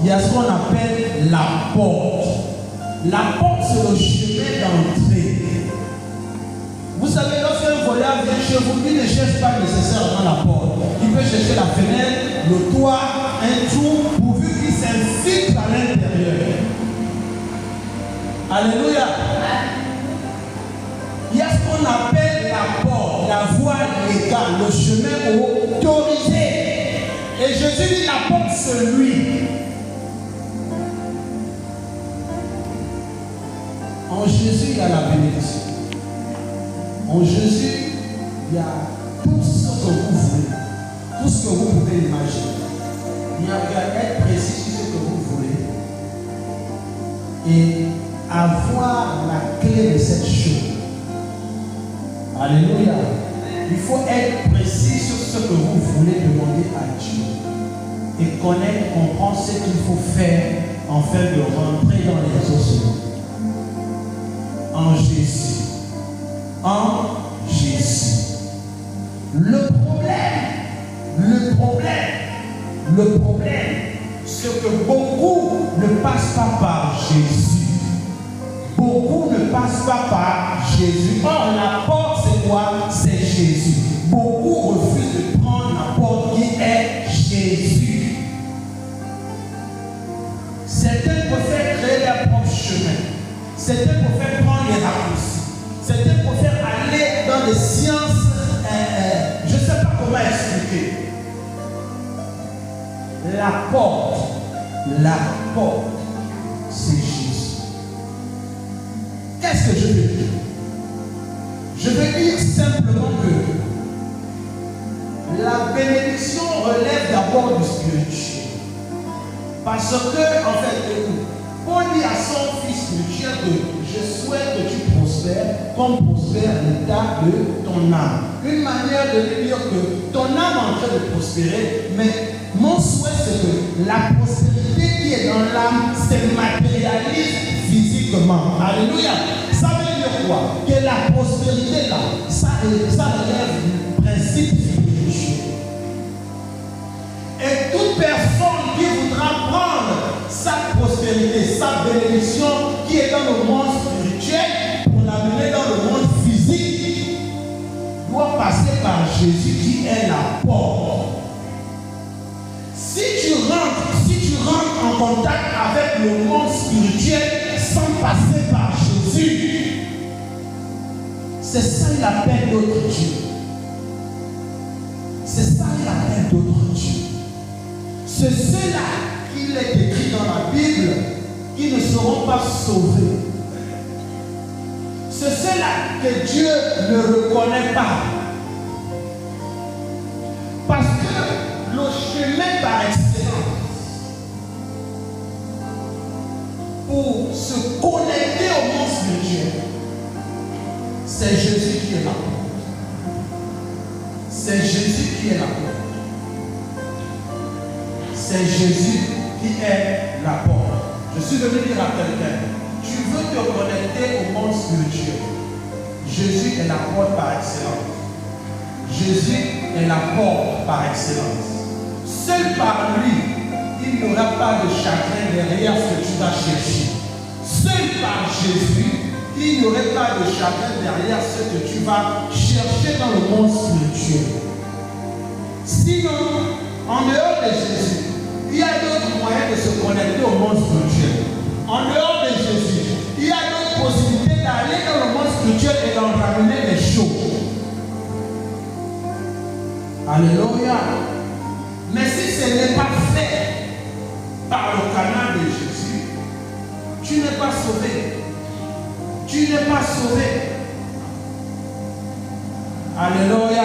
il y a ce qu'on appelle la porte. La porte, c'est le chemin d'entrée. Vous savez, lorsqu'un voleur vient chez vous, il ne cherche pas nécessairement la porte. Il peut chercher la fenêtre, le toit, un trou, pourvu qu'il s'infiltre à l'intérieur. Alléluia. Il y a ce qu'on appelle la porte, la voie légale, le chemin autorisé. Et Jésus dit la porte, c'est lui. En Jésus, il y a la bénédiction. En Jésus, il y a tout ce que vous voulez, tout ce que vous pouvez imaginer. Il y a qu'à être précis sur ce que vous voulez et avoir la clé de cette chose. Alléluia. Il faut être précis sur ce que vous voulez demander à Dieu et connaître, comprendre ce qu'il faut faire afin de rentrer dans les eaux. En Jésus. En Jésus. Le problème, c'est que beaucoup ne passent pas par Jésus. Beaucoup ne passent pas par Jésus. Or, la porte, c'est quoi? C'est Jésus. Beaucoup refusent de prendre la porte qui est Jésus. Certains préfèrent créer leur propre chemin. Certains préfèrent prendre les raccourcis. Certains préfèrent aller dans des sciences, je ne sais pas comment expliquer. La porte, c'est Jésus. Qu'est-ce que je veux dire? Je veux dire simplement que la bénédiction relève d'abord du spirituel. Parce que, en fait, Paul dit à son fils spirituel que je souhaite que tu prospères comme prospère l'état de ton âme. Une manière de lui dire que ton âme est en train de prospérer, mais mon souhait c'est que la prospérité qui est dans l'âme se matérialise physiquement. Alléluia. Ça veut dire quoi? Que la prospérité là, ça relève du principe spirituel. Et toute personne qui voudra prendre sa prospérité, sa bénédiction qui est dans le monde spirituel pour l'amener dans le monde physique doit passer par Jésus qui est la porte. Si tu rentres en contact avec le monde spirituel sans passer par Jésus, c'est ça qu'il appelle d'autres dieux. C'est ça qu'il appelle d'autres dieux. C'est ceux-là qu'il est écrit dans la Bible qui ne seront pas sauvés. C'est ceux-là que Dieu ne reconnaît pas. Parce que le chemin par excellence pour se connecter au monde spirituel, c'est Jésus qui est la porte. C'est Jésus qui est la porte. C'est Jésus qui est la porte. Je suis venu dire à quelqu'un, tu veux te connecter au monde spirituel. Jésus est la porte par excellence. Jésus est la porte par excellence. Seul par lui, il n'y aura pas de chagrin derrière ce que tu vas chercher. Seul par Jésus, il n'y aurait pas de chagrin derrière ce que tu vas chercher dans le monde spirituel. Sinon, en dehors de Jésus, il y a d'autres moyens de se connecter au monde spirituel. En dehors de Jésus, il y a d'autres possibilités d'aller dans le monde spirituel et d'en ramener les choses. Alléluia. Mais si ce n'est pas fait par le canal de Jésus, tu n'es pas sauvé. Tu n'es pas sauvé. Alléluia.